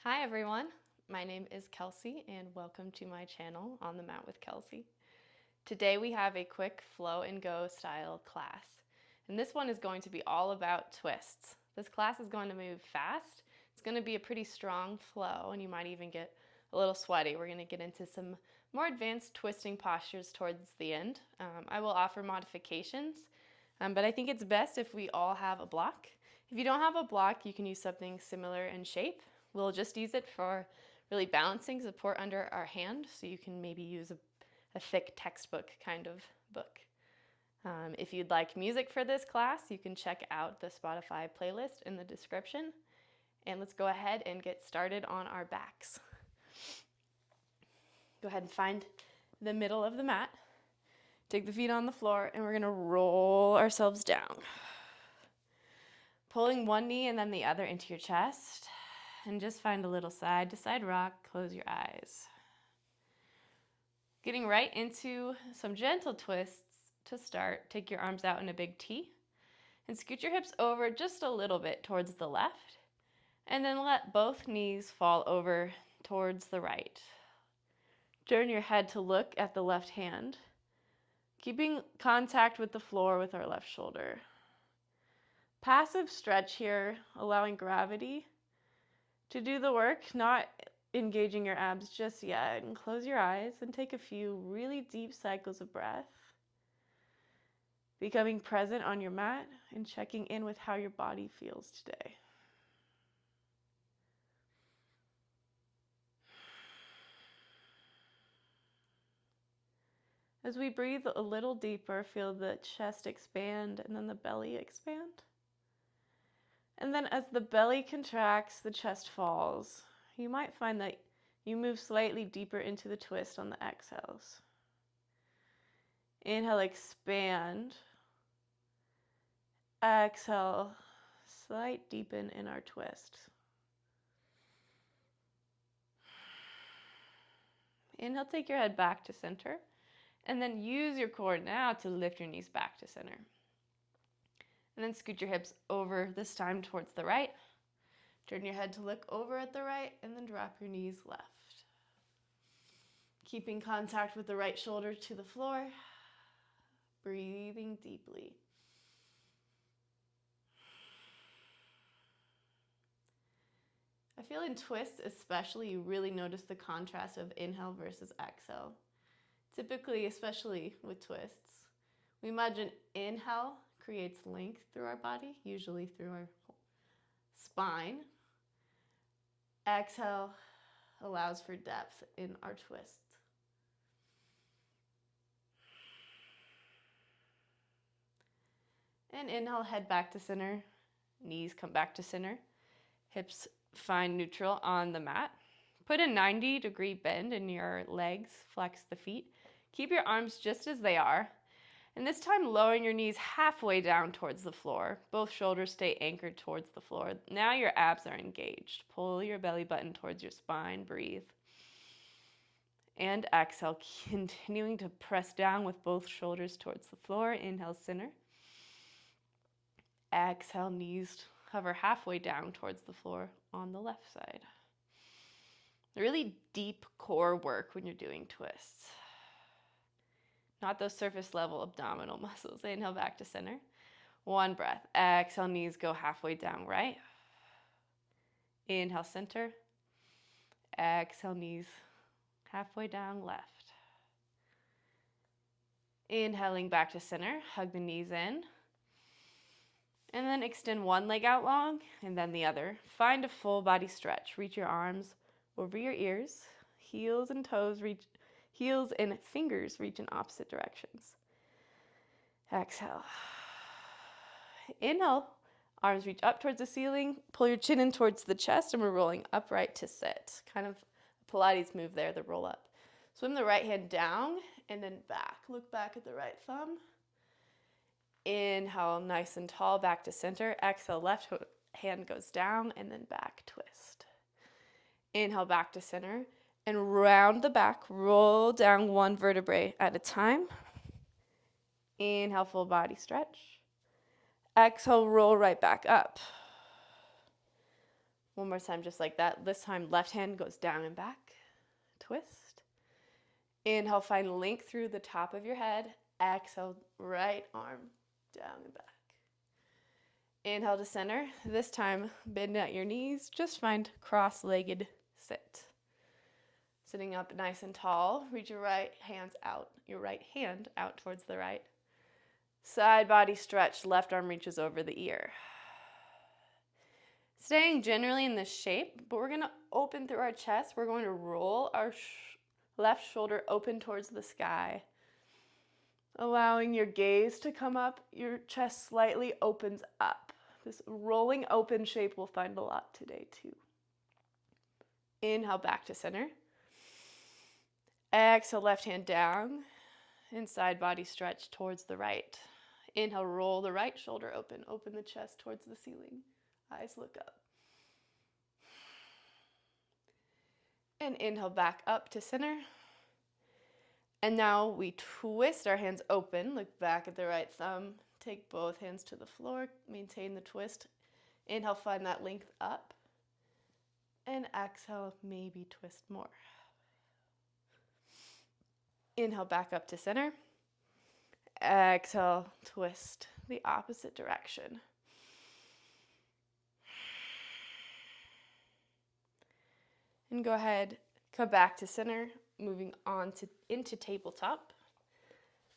Hi everyone, my name is Kelsey and welcome to my channel On the Mat with Kelsey. Today we have a quick flow and go style class, and this one is going to be all about twists. This class is going to move fast. It's going to be a pretty strong flow and you might even get a little sweaty. We're going to get into some more advanced twisting postures towards the end. I will offer modifications, but I think it's best if we all have a block. If you don't have a block, you can use something similar in shape. We'll just use it for really balancing support under our hand, so you can maybe use a thick textbook kind of book. If you'd like music for this class, you can check out the Spotify playlist in the description. And let's go ahead and get started on our backs. Go ahead and find the middle of the mat. Take the feet on the floor and we're going to roll ourselves down. Pulling one knee and then the other into your chest. And just find a little side to side rock. Close your eyes. Getting right into some gentle twists to start. Take your arms out in a big T and scoot your hips over just a little bit towards the left. And then let both knees fall over towards the right. Turn your head to look at the left hand, keeping contact with the floor with our left shoulder. Passive stretch here, allowing gravity to do the work, not engaging your abs just yet. And close your eyes and take a few really deep cycles of breath. Becoming present on your mat and checking in with how your body feels today. As we breathe a little deeper, feel the chest expand and then the belly expand. And then as the belly contracts, the chest falls. You might find that you move slightly deeper into the twist on the exhales. Inhale, expand. Exhale, slight deepen in our twist. Inhale, take your head back to center. And then use your core now to lift your knees back to center. And then scoot your hips over, this time towards the right. Turn your head to look over at the right, and then drop your knees left. Keeping contact with the right shoulder to the floor. Breathing deeply. I feel in twists especially, you really notice the contrast of inhale versus exhale. Typically, especially with twists, we imagine inhale creates length through our body, usually through our spine. Exhale allows for depth in our twist. And inhale, head back to center. Knees come back to center. Hips find neutral on the mat. Put a 90-degree bend in your legs. Flex the feet. Keep your arms just as they are. And this time, lowering your knees halfway down towards the floor. Both shoulders stay anchored towards the floor. Now your abs are engaged. Pull your belly button towards your spine. Breathe. And exhale, continuing to press down with both shoulders towards the floor. Inhale, center. Exhale, knees hover halfway down towards the floor on the left side. Really deep core work when you're doing twists. Not those surface level abdominal muscles. Inhale back to center. One breath. Exhale, knees go halfway down right. Inhale, center. Exhale, knees halfway down left. Inhaling back to center. Hug the knees in. And then extend one leg out long and then the other. Find a full body stretch. Reach your arms over your ears. Heels and fingers reach in opposite directions. Exhale. Inhale. Arms reach up towards the ceiling. Pull your chin in towards the chest and we're rolling upright to sit. Kind of a Pilates move there, the roll up. Swim the right hand down and then back. Look back at the right thumb. Inhale, nice and tall, back to center. Exhale, left hand goes down and then back twist. Inhale, back to center and round the back. Roll down one vertebrae at a time. Inhale, full body stretch. Exhale, roll right back up. One more time, just like that. This time, left hand goes down and back. Twist. Inhale, find length through the top of your head. Exhale, right arm down and back. Inhale to center. This time, bend at your knees. Just find cross-legged sit. Sitting up nice and tall. Reach your right hand out towards the right. Side body stretch. Left arm reaches over the ear. Staying generally in this shape, but we're going to open through our chest. We're going to roll our left shoulder open towards the sky. Allowing your gaze to come up, your chest slightly opens up. This rolling open shape we'll find a lot today too. Inhale back to center. Exhale, left hand down and side body stretch towards the right. Inhale, roll the right shoulder open. Open the chest towards the ceiling. Eyes look up. And inhale back up to center. And now we twist our hands open. Look back at the right thumb. Take both hands to the floor. Maintain the twist. Inhale, find that length up. And exhale, maybe twist more. Inhale back up to center. Exhale, twist the opposite direction. And go ahead, come back to center, moving on into tabletop.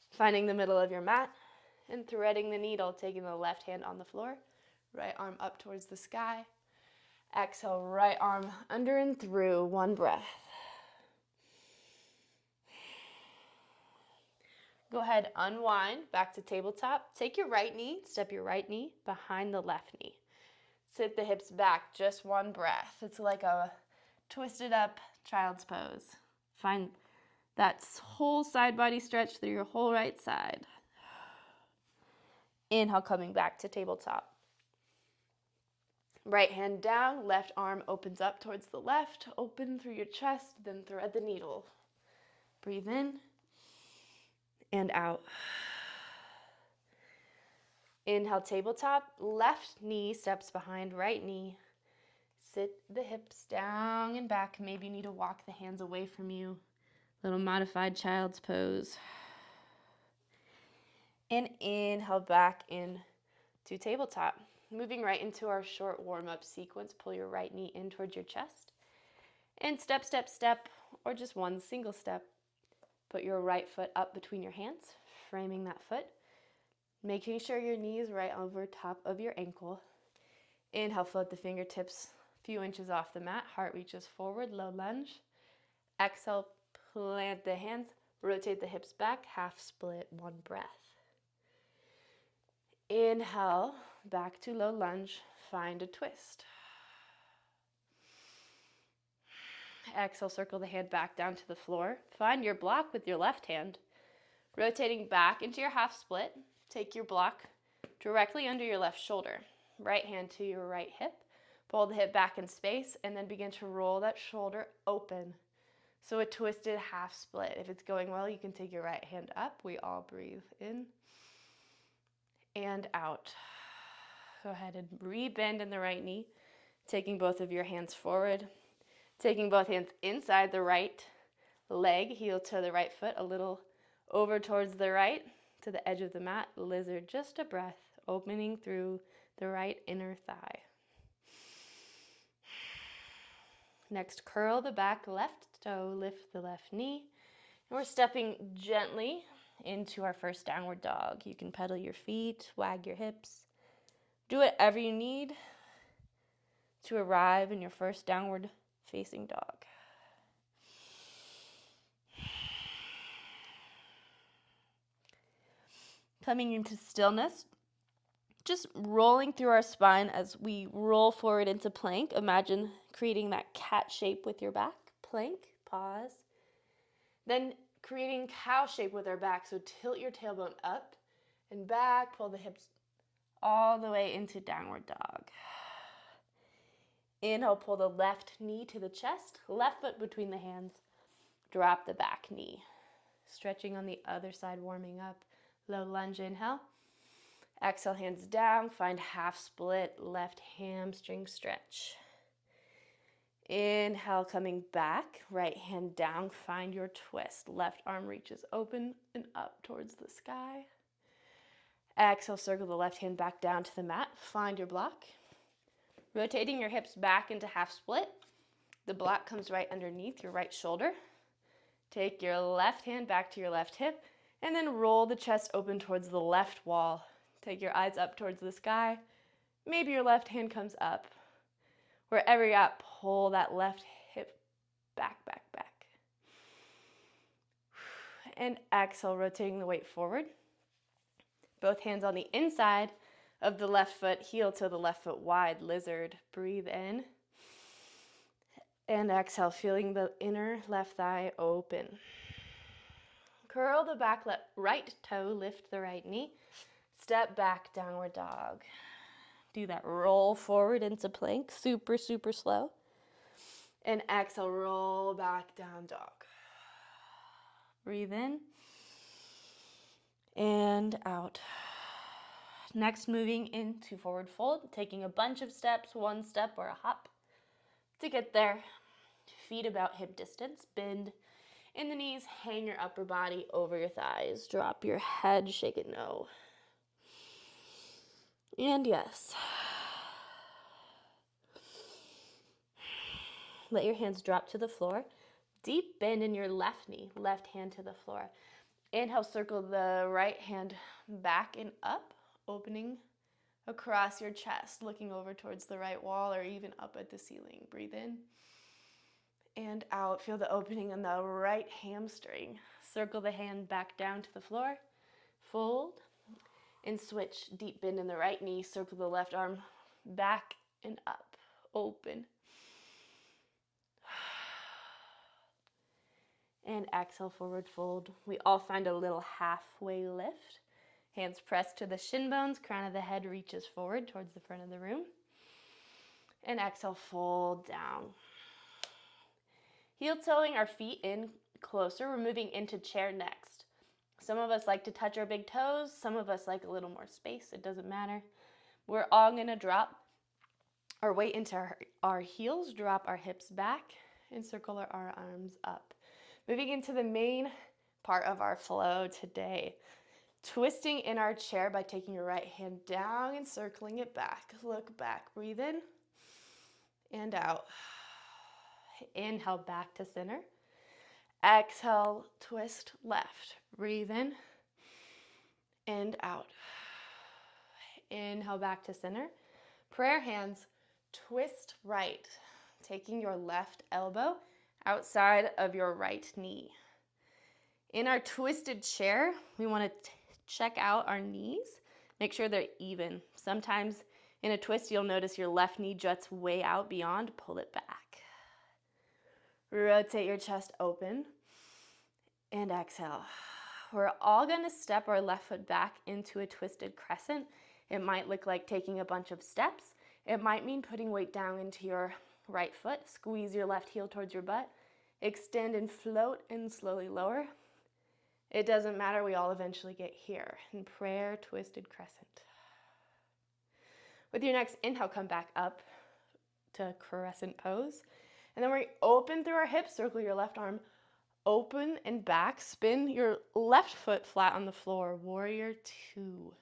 Finding the middle of your mat and threading the needle, taking the left hand on the floor, right arm up towards the sky. Exhale, right arm under and through, one breath. Go ahead, unwind, back to tabletop. Take your right knee, step your right knee behind the left knee. Sit the hips back, just one breath. It's like a twisted up child's pose. Find that whole side body stretch through your whole right side. Inhale, coming back to tabletop. Right hand down, left arm opens up towards the left. Open through your chest, then thread the needle. Breathe in and out. Inhale, tabletop. Left knee steps behind right knee. Sit the hips down and back. Maybe you need to walk the hands away from you. Little modified child's pose. And inhale back into tabletop. Moving right into our short warm-up sequence. Pull your right knee in towards your chest. And step, step, step, or just one single step. Put your right foot up between your hands, framing that foot. Making sure your knee is right over top of your ankle. Inhale, float the fingertips a few inches off the mat. Heart reaches forward, low lunge. Exhale, plant the hands, rotate the hips back, half split, one breath. Inhale, back to low lunge, find a twist. Exhale, circle the hand back down to the floor. Find your block with your left hand. Rotating back into your half split, take your block directly under your left shoulder. Right hand to your right hip. Pull the hip back in space and then begin to roll that shoulder open. So a twisted half split. If it's going well, you can take your right hand up. We all breathe in and out. Go ahead and rebend in the right knee, taking both of your hands forward, taking both hands inside the right leg, heel to the right foot, a little over towards the right, to the edge of the mat, lizard, just a breath, opening through the right inner thigh. Next, curl the back left toe, lift the left knee, and we're stepping gently into our first downward dog. You can pedal your feet, wag your hips, do whatever you need to arrive in your first downward facing dog. Coming into stillness, just rolling through our spine as we roll forward into plank. Imagine creating that cat shape with your back. Plank, pause. Then creating cow shape with our back. So tilt your tailbone up and back. Pull the hips all the way into downward dog. Inhale, pull the left knee to the chest. Left foot between the hands. Drop the back knee. Stretching on the other side, warming up. Low lunge, inhale. Exhale, hands down. Find half split, left hamstring stretch. Inhale, coming back, right hand down, find your twist. Left arm reaches open and up towards the sky. Exhale, circle the left hand back down to the mat, find your block. Rotating your hips back into half split. The block comes right underneath your right shoulder. Take your left hand back to your left hip, and then roll the chest open towards the left wall. Take your eyes up towards the sky. Maybe your left hand comes up. Wherever you're at, pull that left hip back, back, back. And exhale, rotating the weight forward. Both hands on the inside of the left foot, heel to the left foot wide, lizard. Breathe in. And exhale, feeling the inner left thigh open. Curl the back right toe, lift the right knee. Step back, downward dog. Do that roll forward into plank, super, super slow. And exhale, roll back, down dog. Breathe in. And out. Next, moving into forward fold, taking a bunch of steps, one step or a hop. To get there, feet about hip distance, bend in the knees, hang your upper body over your thighs, drop your head, shake it no. And yes. Let your hands drop to the floor. Deep bend in your left knee, left hand to the floor. Inhale, circle the right hand back and up, opening across your chest, looking over towards the right wall or even up at the ceiling. Breathe in and out. Feel the opening in the right hamstring. Circle the hand back down to the floor. Fold and switch. Deep bend in the right knee. Circle the left arm back and up. Open. And exhale, forward fold. We all find a little halfway lift. Hands pressed to the shin bones, crown of the head reaches forward towards the front of the room. And exhale, fold down. Heel toeing our feet in closer. We're moving into chair next. Some of us like to touch our big toes. Some of us like a little more space. It doesn't matter. We're all gonna drop our weight into our heels, drop our hips back, and circle our arms up. Moving into the main part of our flow today. Twisting in our chair by taking your right hand down and circling it back. Look back, breathe in and out. Inhale, back to center. Exhale, twist left. Breathe in and out. Inhale, back to center. Prayer hands, twist right. Taking your left elbow outside of your right knee. In our twisted chair, we want to check out our knees. Make sure they're even. Sometimes in a twist, you'll notice your left knee juts way out beyond. Pull it back. Rotate your chest open and exhale. We're all going to step our left foot back into a twisted crescent. It might look like taking a bunch of steps. It might mean putting weight down into your right foot. Squeeze your left heel towards your butt. Extend and float and slowly lower. It doesn't matter, we all eventually get here. In prayer, twisted crescent. With your next inhale, come back up to crescent pose. And then we open through our hips, circle your left arm open and back. Spin your left foot flat on the floor, warrior two.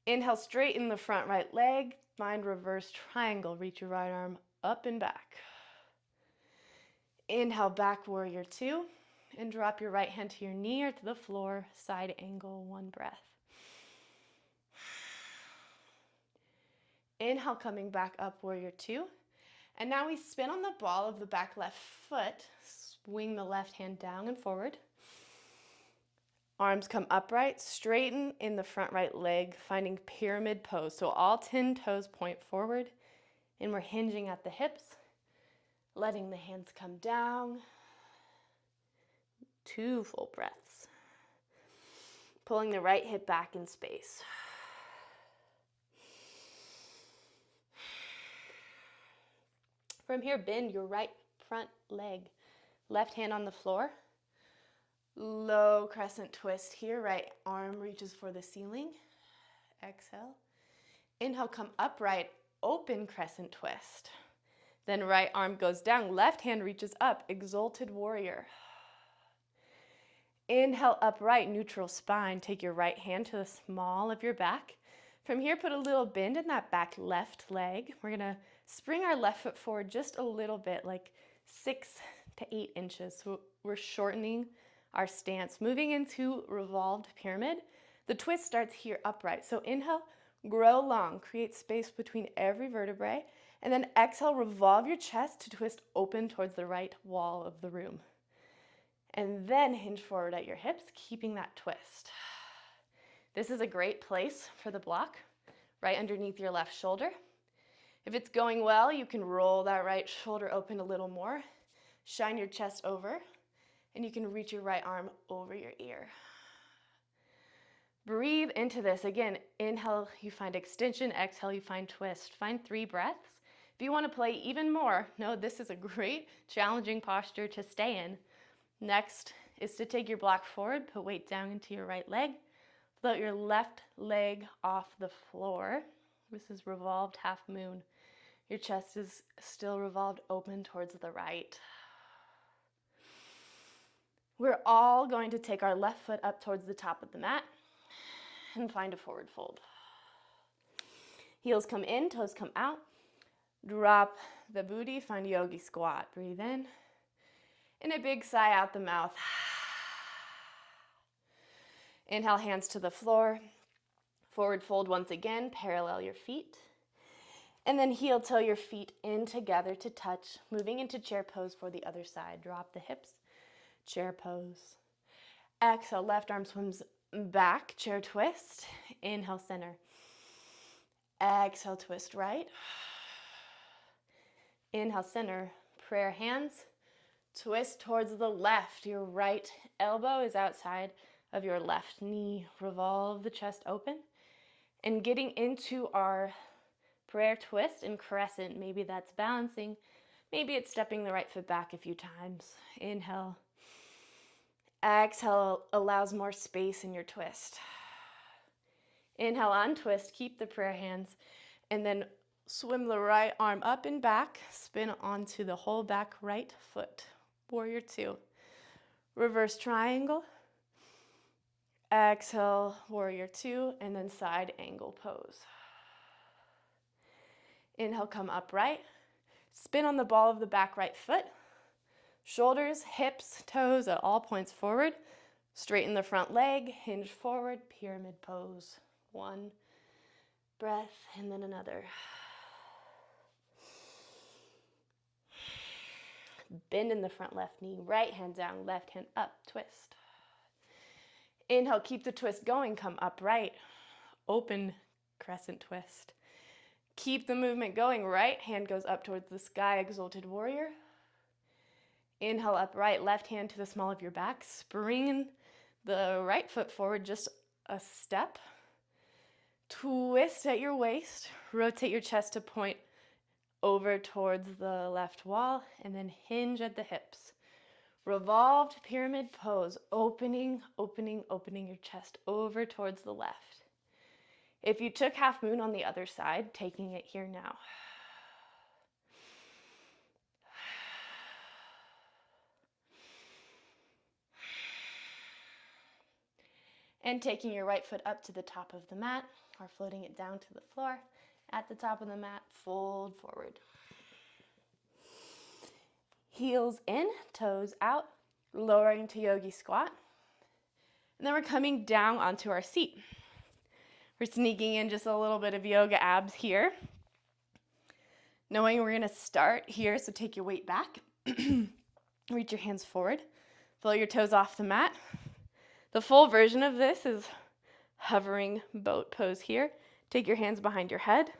Inhale, straighten the front right leg. Find reverse triangle, reach your right arm up and back. Inhale, back warrior two. And drop your right hand to your knee or to the floor, side angle, one breath. Inhale, coming back up, warrior two. And now we spin on the ball of the back left foot, swing the left hand down and forward. Arms come upright, straighten in the front right leg, finding pyramid pose. So all 10 toes point forward, and we're hinging at the hips, letting the hands come down. 2 full breaths. Pulling the right hip back in space. From here, bend your right front leg. Left hand on the floor. Low crescent twist here. Right arm reaches for the ceiling. Exhale. Inhale, come upright. Open crescent twist. Then right arm goes down, left hand reaches up, Exalted Warrior. Inhale, upright, neutral spine. Take your right hand to the small of your back. From here, put a little bend in that back left leg. We're gonna spring our left foot forward just a little bit, like 6 to 8 inches. So we're shortening our stance, moving into revolved pyramid. The twist starts here upright. So inhale, grow long, create space between every vertebrae, and then exhale, revolve your chest to twist open towards the right wall of the room. And then hinge forward at your hips, keeping that twist. This is a great place for the block, right underneath your left shoulder. If it's going well, you can roll that right shoulder open a little more, shine your chest over, and you can reach your right arm over your ear. Breathe into this. Again, inhale, you find extension. Exhale, you find twist. Find 3 breaths. If you want to play even more, know this is a great, challenging posture to stay in. Next is to take your block forward, put weight down into your right leg, float your left leg off the floor. This is revolved half moon. Your chest is still revolved open towards the right. We're all going to take our left foot up towards the top of the mat and find a forward fold. Heels come in, toes come out. Drop the booty, find yogi squat. Breathe in. And a big sigh out the mouth. Inhale, hands to the floor. Forward fold once again, parallel your feet. And then heel toe your feet in together to touch, moving into chair pose for the other side. Drop the hips, chair pose. Exhale, left arm swims back, chair twist. Inhale, center. Exhale, twist right. Inhale, center, prayer hands. Twist towards the left. Your right elbow is outside of your left knee. Revolve the chest open. And getting into our prayer twist and crescent. Maybe that's balancing. Maybe it's stepping the right foot back a few times. Inhale. Exhale allows more space in your twist. Inhale, untwist. Keep the prayer hands. And then swim the right arm up and back. Spin onto the whole back right foot. Warrior 2. Reverse triangle. Exhale, warrior 2, and then side angle pose. Inhale, come upright. Spin on the ball of the back right foot. Shoulders, hips, toes at all points forward. Straighten the front leg, hinge forward, pyramid pose. 1 breath, and then another. Bend in the front left knee, right hand down, left hand up, twist. Inhale, keep the twist going, come upright. Open crescent twist. Keep the movement going, right hand goes up towards the sky, Exalted Warrior. Inhale, upright, left hand to the small of your back. Spring the right foot forward just a step. Twist at your waist, rotate your chest to point over towards the left wall, and then hinge at the hips. Revolved pyramid pose, opening your chest over towards the left. If you took half moon on the other side, taking it here now. And taking your right foot up to the top of the mat, or floating it down to the floor. At the top of the mat, fold forward. Heels in, toes out, lowering to yogi squat. And then we're coming down onto our seat. We're sneaking in just a little bit of yoga abs here. Knowing we're gonna start here, so take your weight back. Reach your hands forward. Float your toes off the mat. The full version of this is hovering boat pose here. Take your hands behind your head.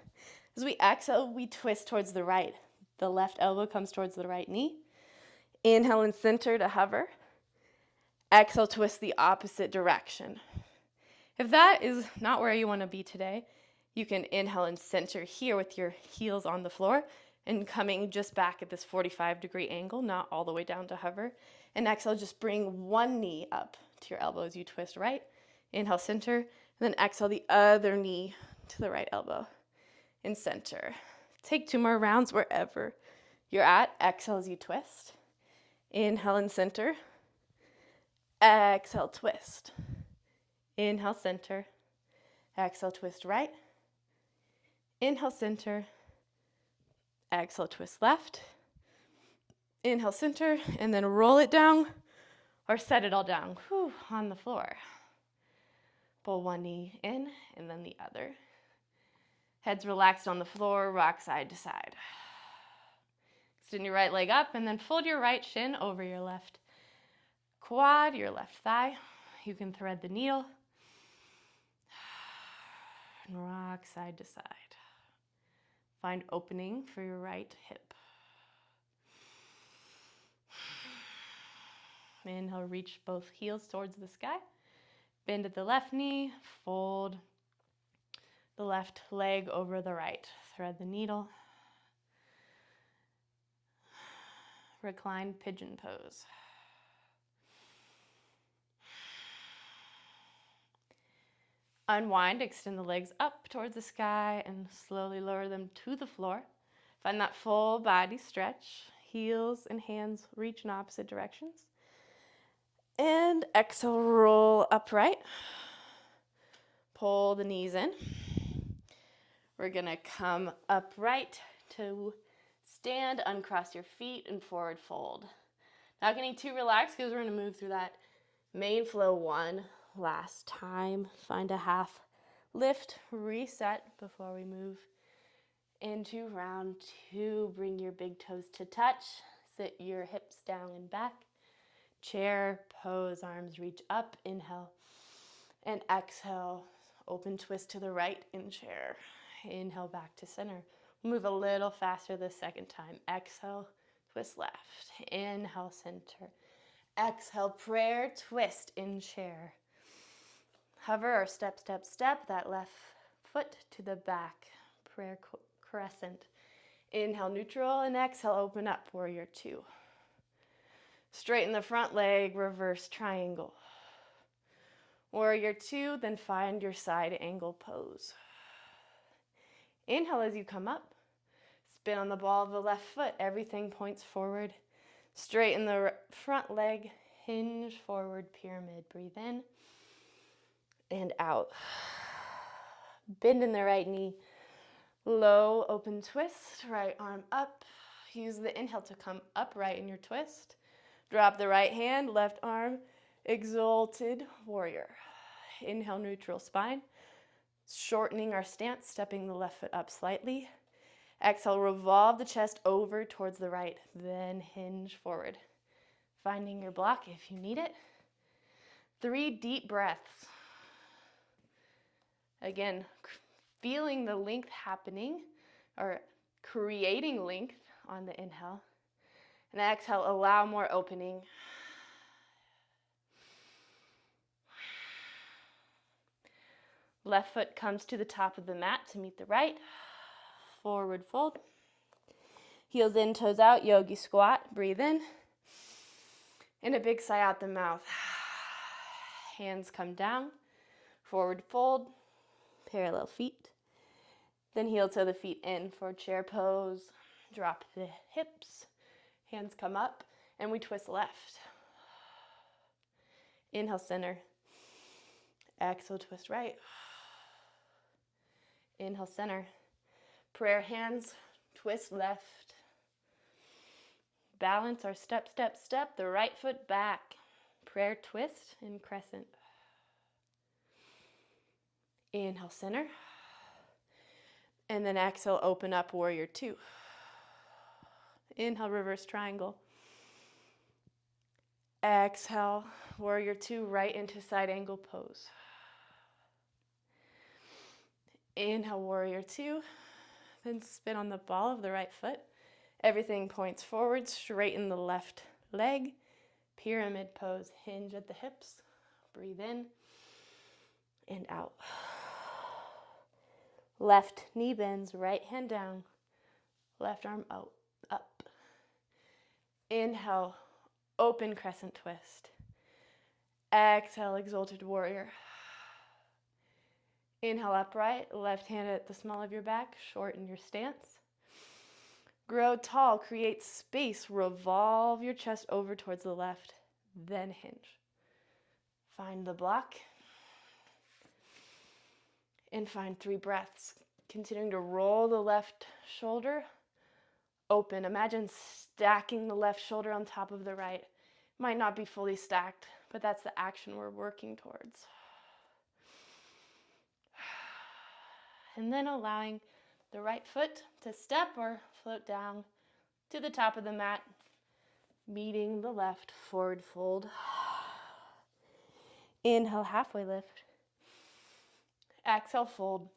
As we exhale, we twist towards the right. The left elbow comes towards the right knee. Inhale and center to hover. Exhale, twist the opposite direction. If that is not where you want to be today, you can inhale and center here with your heels on the floor and coming just back at this 45-degree angle, not all the way down to hover. And exhale, just bring one knee up to your elbow as you twist right. Inhale, center, and then exhale the other knee to the right elbow and center. Take 2 more rounds wherever you're at. Exhale as you twist. Inhale and center. Exhale, twist. Inhale, center. Exhale, twist right. Inhale, center. Exhale, twist left. Inhale, center, and then roll it down or set it all down on the floor. Pull one knee in and then the other. Head's relaxed on the floor, rock side to side. Extend your right leg up and then fold your right shin over your left quad, your left thigh. You can thread the needle and rock side to side. Find opening for your right hip. Inhale, reach both heels towards the sky. Bend at the left knee, fold the left leg over the right. Thread the needle. Recline pigeon pose. Unwind, extend the legs up towards the sky and slowly lower them to the floor. Find that full body stretch. Heels and hands reach in opposite directions. And exhale, roll upright. Pull the knees in. We're gonna come upright to stand, uncross your feet, and forward fold. Not getting too relaxed because we're gonna move through that main flow one last time. Find a half lift, reset before we move into round two. Bring your big toes to touch. Sit your hips down and back. Chair pose, arms reach up. Inhale and exhale. Open twist to the right in chair. Inhale back to center. Move a little faster the second time. Exhale, twist left. Inhale, center. Exhale, prayer, twist in chair. Hover or step, step, step that left foot to the back. Prayer crescent. Inhale, neutral, and exhale, open up, warrior two. Straighten the front leg, reverse triangle. Warrior two, then find your side angle pose. Inhale as you come up. Spin on the ball of the left foot. Everything points forward. Straighten the front leg. Hinge forward, pyramid. Breathe in and out. Bend in the right knee. Low, open twist. Right arm up. Use the inhale to come upright in your twist. Drop the right hand, left arm. Exalted Warrior. Inhale, neutral spine. Shortening our stance, stepping the left foot up slightly. Exhale, revolve the chest over towards the right, then hinge forward. Finding your block if you need it. 3 deep breaths. Again, feeling the length happening, or creating length on the inhale. And exhale, allow more opening. Left foot comes to the top of the mat to meet the right. Forward fold. Heels in, toes out, yogi squat. Breathe in. And a big sigh out the mouth. Hands come down. Forward fold. Parallel feet. Then heel toe the feet in for chair pose. Drop the hips. Hands come up. And we twist left. Inhale, center. Exhale, twist right. Inhale, center. Prayer hands, twist left. Balance or step, step, step. The right foot back. Prayer twist in crescent. Inhale, center. And then exhale, open up, warrior two. Inhale, reverse triangle. Exhale, warrior two, right into side angle pose. Inhale, warrior two. Then spin on the ball of the right foot. Everything points forward, straighten the left leg. Pyramid pose, hinge at the hips. Breathe in and out. Left knee bends, right hand down. Left arm out, up. Inhale, open crescent twist. Exhale, exalted warrior. Inhale, upright, left hand at the small of your back, shorten your stance. Grow tall, create space, revolve your chest over towards the left, then hinge. Find the block and find 3 breaths. Continuing to roll the left shoulder open. Imagine stacking the left shoulder on top of the right. Might not be fully stacked, but that's the action we're working towards. And then allowing the right foot to step or float down to the top of the mat, meeting the left, forward fold. Inhale, halfway lift. Exhale, fold.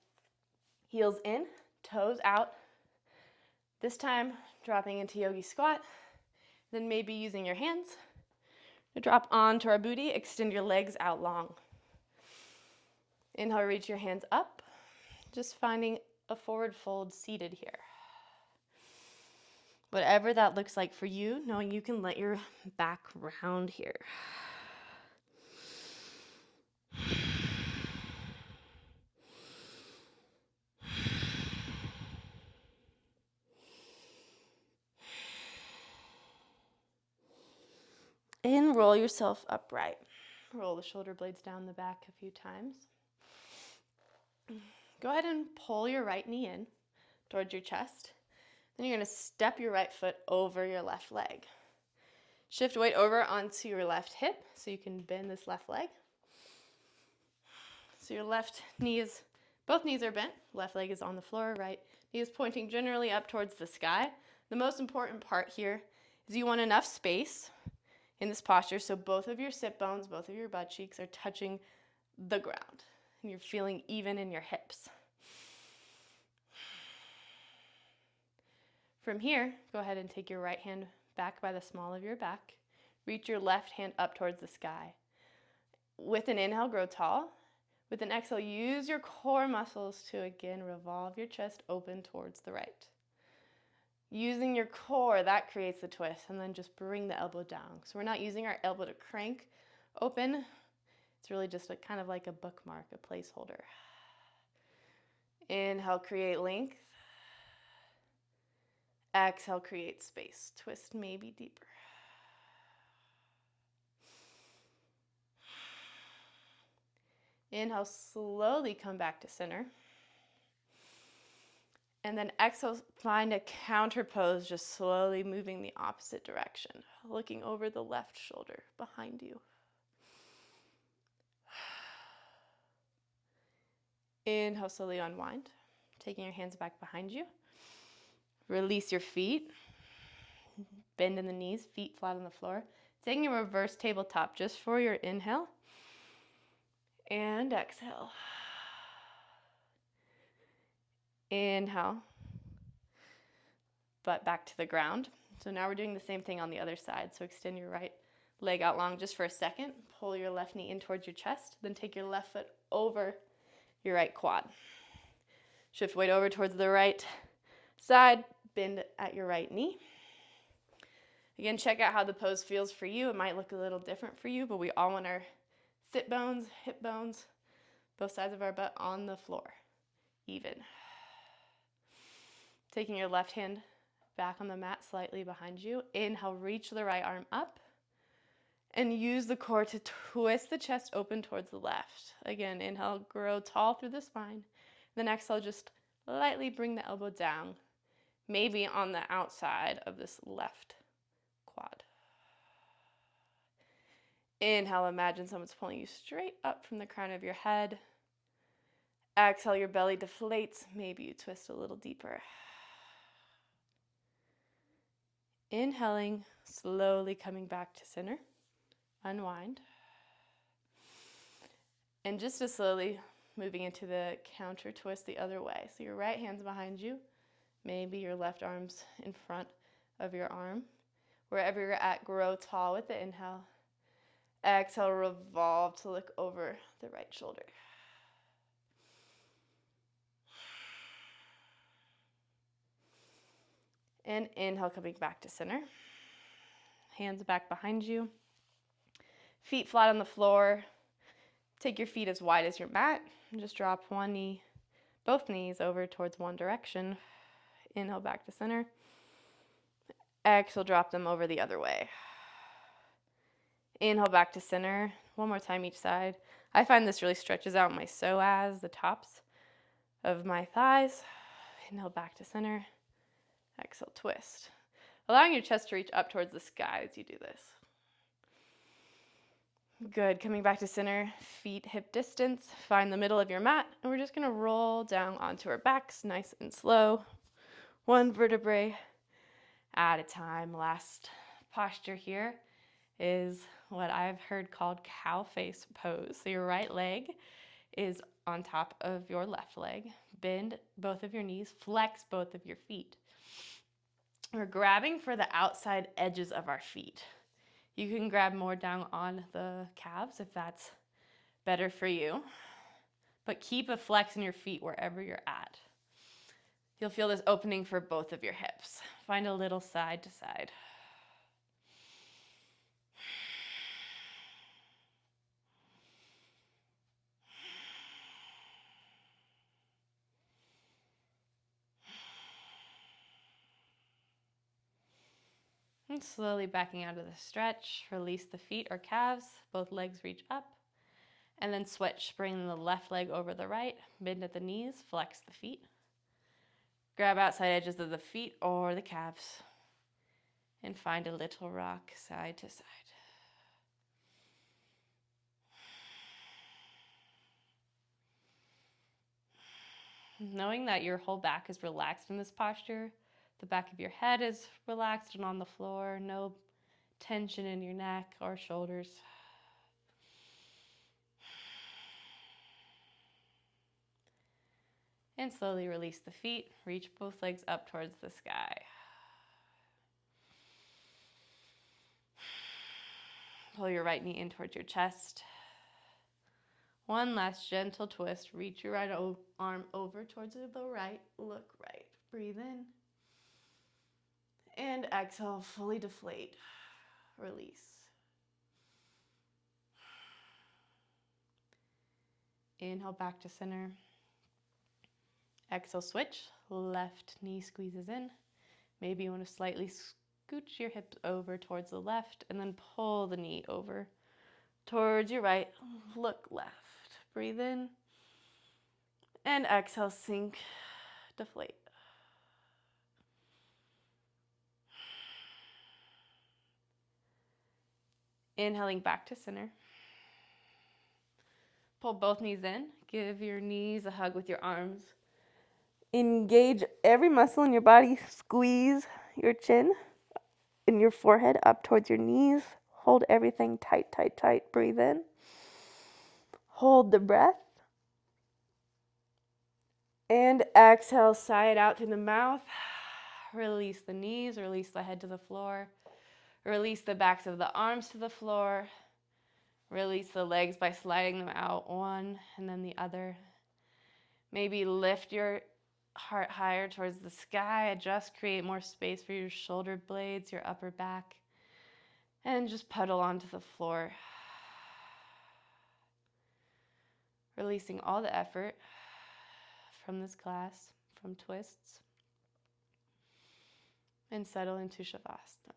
Heels in, toes out. This time, dropping into yogi squat. Then maybe using your hands to drop onto our booty. Extend your legs out long. Inhale, reach your hands up. Just finding a forward fold seated here. Whatever that looks like for you, knowing you can let your back round here. And roll yourself upright. Roll the shoulder blades down the back a few times. Go ahead and pull your right knee in towards your chest. Then you're going to step your right foot over your left leg. Shift weight over onto your left hip so you can bend this left leg. So your left knee is, both knees are bent. Left leg is on the floor, right knee is pointing generally up towards the sky. The most important part here is you want enough space in this posture so both of your sit bones, both of your butt cheeks are touching the ground. And you're feeling even in your hips. From here, go ahead and take your right hand back by the small of your back. Reach your left hand up towards the sky. With an inhale, grow tall. With an exhale, use your core muscles to again revolve your chest open towards the right. Using your core, that creates the twist, and then just bring the elbow down. So we're not using our elbow to crank open. It's really just kind of like a bookmark, a placeholder. Inhale, create length. Exhale, create space. Twist maybe deeper. Inhale, slowly come back to center. And then exhale, find a counter pose, just slowly moving the opposite direction, looking over the left shoulder behind you. Inhale, slowly unwind, taking your hands back behind you. Release your feet, bend in the knees, feet flat on the floor. Taking a reverse tabletop just for your inhale and exhale. Inhale, butt back to the ground. So now we're doing the same thing on the other side. So extend your right leg out long just for a second. Pull your left knee in towards your chest. Then take your left foot over your right quad. Shift weight over towards the right side. Bend at your right knee. Again, check out how the pose feels for you. It might look a little different for you, but we all want our sit bones, hip bones, both sides of our butt on the floor, even. Taking your left hand back on the mat slightly behind you. Inhale, reach the right arm up and use the core to twist the chest open towards the left. Again, inhale, grow tall through the spine. Then exhale, just lightly bring the elbow down, maybe on the outside of this left quad. Inhale, imagine someone's pulling you straight up from the crown of your head. Exhale, your belly deflates. Maybe you twist a little deeper. Inhaling, slowly coming back to center. Unwind. And just as slowly moving into the counter twist the other way. So your right hand's behind you. Maybe your left arm's in front of your arm. Wherever you're at, grow tall with the inhale. Exhale, revolve to look over the right shoulder. And inhale, coming back to center. Hands back behind you. Feet flat on the floor. Take your feet as wide as your mat. And just drop one knee, both knees over towards one direction. Inhale, back to center. Exhale, drop them over the other way. Inhale back to center. One more time each side. I find this really stretches out my psoas, the tops of my thighs. Inhale back to center. Exhale, twist. Allowing your chest to reach up towards the sky as you do this. Good. Coming back to center, feet hip distance. Find the middle of your mat, and we're just going to roll down onto our backs, nice and slow. One vertebrae at a time. Last posture here is what I've heard called cow face pose. So your right leg is on top of your left leg. Bend both of your knees, flex both of your feet. We're grabbing for the outside edges of our feet. You can grab more down on the calves if that's better for you, but keep a flex in your feet wherever you're at. You'll feel this opening for both of your hips. Find a little side to side. And slowly backing out of the stretch, release the feet or calves, both legs reach up, and then switch, bring the left leg over the right, bend at the knees, flex the feet. Grab outside edges of the feet or the calves, and find a little rock side to side. Knowing that your whole back is relaxed in this posture, the back of your head is relaxed and on the floor, no tension in your neck or shoulders. And slowly release the feet, reach both legs up towards the sky. Pull your right knee in towards your chest. One last gentle twist. Reach your right arm over towards the right. Look right. Breathe in. And exhale, fully deflate. Release. Inhale back to center. Exhale, switch. Left knee squeezes in. Maybe you want to slightly scooch your hips over towards the left and then pull the knee over towards your right. Look left. Breathe in. And exhale, sink, deflate. Inhaling back to center. Pull both knees in. Give your knees a hug with your arms. Engage every muscle in your body. Squeeze your chin and your forehead up towards your knees. Hold everything tight, tight, tight. Breathe in. Hold the breath. And exhale, sigh it out through the mouth. Release the knees, release the head to the floor. Release the backs of the arms to the floor. Release the legs by sliding them out, one and then the other. Maybe lift your heart higher towards the sky. Adjust, create more space for your shoulder blades, your upper back. And just puddle onto the floor. Releasing all the effort from this class, from twists. And settle into Shavasana.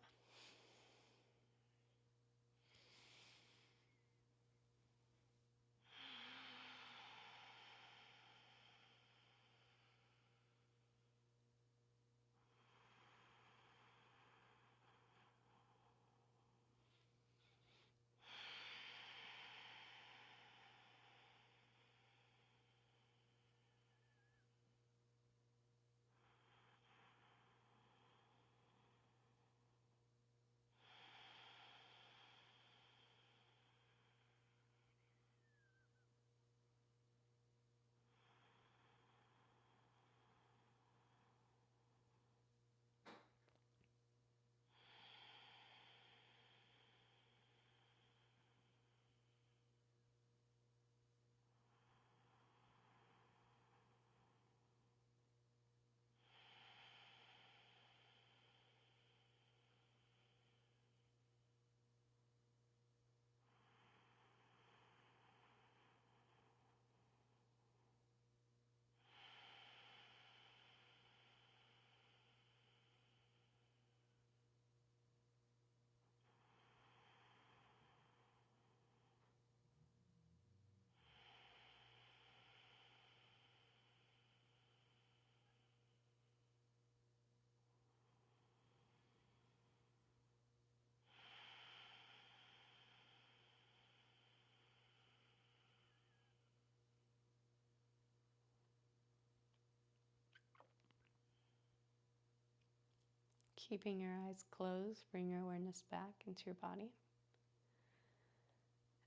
Keeping your eyes closed, bring your awareness back into your body.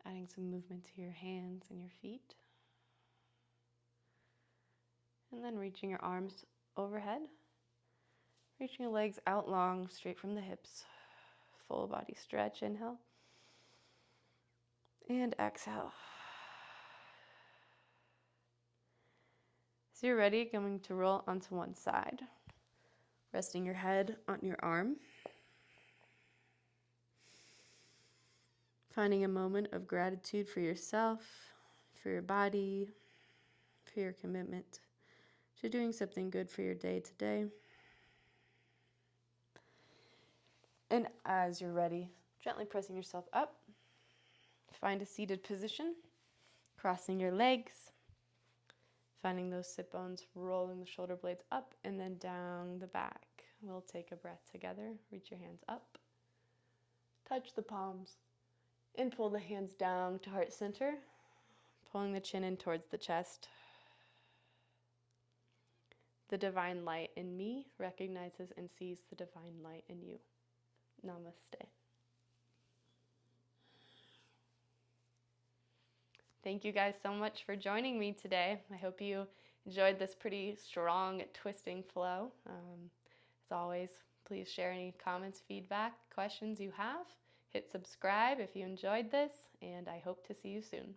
Adding some movement to your hands and your feet. And then reaching your arms overhead. Reaching your legs out long, straight from the hips. Full body stretch, inhale. And exhale. As you're ready, going to roll onto one side. Resting your head on your arm. Finding a moment of gratitude for yourself, for your body, for your commitment to doing something good for your day today. And as you're ready, gently pressing yourself up. Find a seated position, crossing your legs, finding those sit bones, rolling the shoulder blades up and then down the back. We'll take a breath together. Reach your hands up. Touch the palms and pull the hands down to heart center, pulling the chin in towards the chest. The divine light in me recognizes and sees the divine light in you. Namaste. Thank you guys so much for joining me today. I hope you enjoyed this pretty strong twisting flow. As always, please share any comments, feedback, questions you have. Hit subscribe if you enjoyed this, and I hope to see you soon.